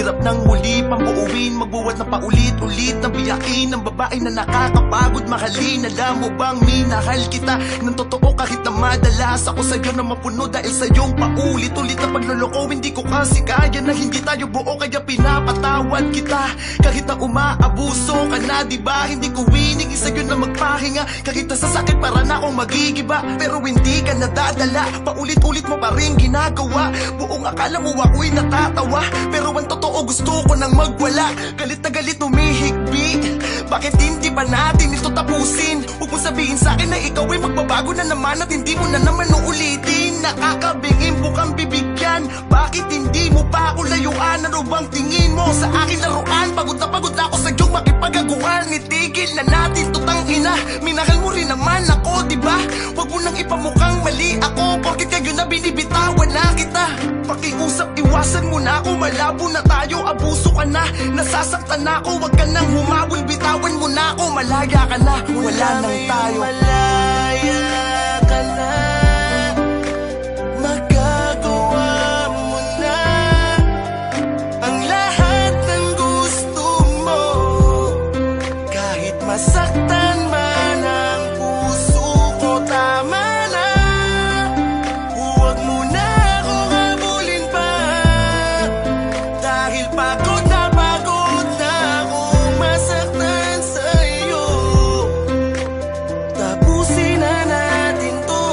Hirap ng muli pambuuin, magbuwat na paulit-ulit ng biyakin ng babae na nakakapagod mahalin. Alam mo bang minahal kita ng totoo kahit na madalas ako sa'yo na mapuno dahil sa'yong paulit-ulit na pagluloko. Hindi ko kasi kaya na hindi tayo buo kaya pinapatawad kita kahit na umaabuso ka na, diba? Hindi ko wining sa'yo na magpahinga kahit na sa sakit para na akong magigiba. Pero hindi ka nadadala, paulit-ulit mo pa rin ginagawa. Buong akala mo ako'y natatawa, pero ang totoo gusto ko nang magwala. Galit na galit humihigbi, bakit hindi pa natin ito tapusin? Huwag mo sabihin sa'kin na ikaw ay magbabago na naman at hindi mo na naman uulitin. Nakakabingin bukang bibigyan, bakit hindi mo pa ako layuan? Ano bang tingin mo sa akin laruan? Pagod na ako sa iyong makipagaguan. Itigil na natin tutang ina, minahal mo rin naman ako, diba? Huwag mo nang ipamukhang mali ako, porkit kayo na binibitawan na kita. Pakiusap, iwasan mo na ako, malabo na tayo, abuso ka na. Nasasaktan na ako, wag ka nang humawul, bitawan mo na ako. Malaya ka na, wala nang tayo. Malaya ka na, magagawa mo na ang lahat ng gusto mo. Kahit masaktan man ang puso ko, tama na. Huwag mo na akong habulin pa, dahil pagod na akong masaktan sa'yo. Tapusin na natin to.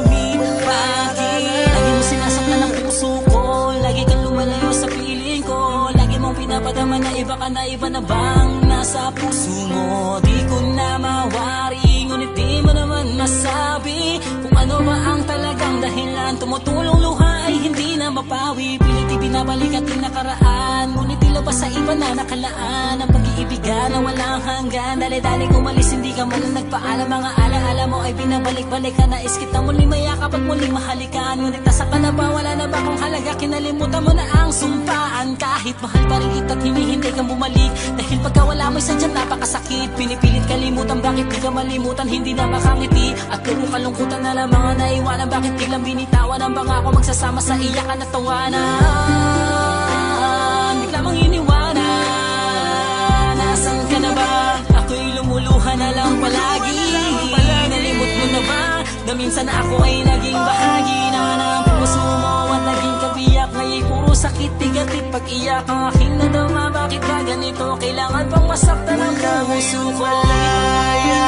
Ngunit bakit lagi mo sinasaktan ang puso ko? Lagi kang lumalayo sa piling ko. Lagi mong pinapadama na iba ka na, iba na bang nasa puso mo? Di ko na mawari, ngunit di mo naman masabi kung ano ba ang talagang dahilan. Tumutulong luha ay hindi na mapawi, pilit ibinabalik at nakaraan, ngunit ilabas sa iba na nakalaan. Ang pag-iibigan na walang hanggan, dali-dali umalis, hindi ka man lang nagpaalam. Mga alaala mo ay binabalik-balik ka, nais kita muling mayakap at muling mahalikan. Ngunit nasa ka na ba, wala na ba kung halaga? Kinalimutan mo na ang sumpaan, kahit mahal pa rin kita at hinihintay kang bumalik. Dahil pagka wala mo'y sadyang napakasakit, pinipilit kalimutan, bakit di ka malimutan? Hindi na makangiti at puro kalungkutan na lang mga naiwanan. Bakit biglang binitawan ang bangako, magsasama sa iyakan at tawanan? Bigla mong iniwanan, nasan ka na ba? Ako'y lumuluha na lang palagi. Nalimot mo na ba na minsan ako ay naging bahagi na ng puso mo at naging kabiyak? Ngayon puro sakit, tigatit pag-iyak ang aking nadama. Bakit ba ganito? Kailangan pang masaktan ang puso ko? Malaya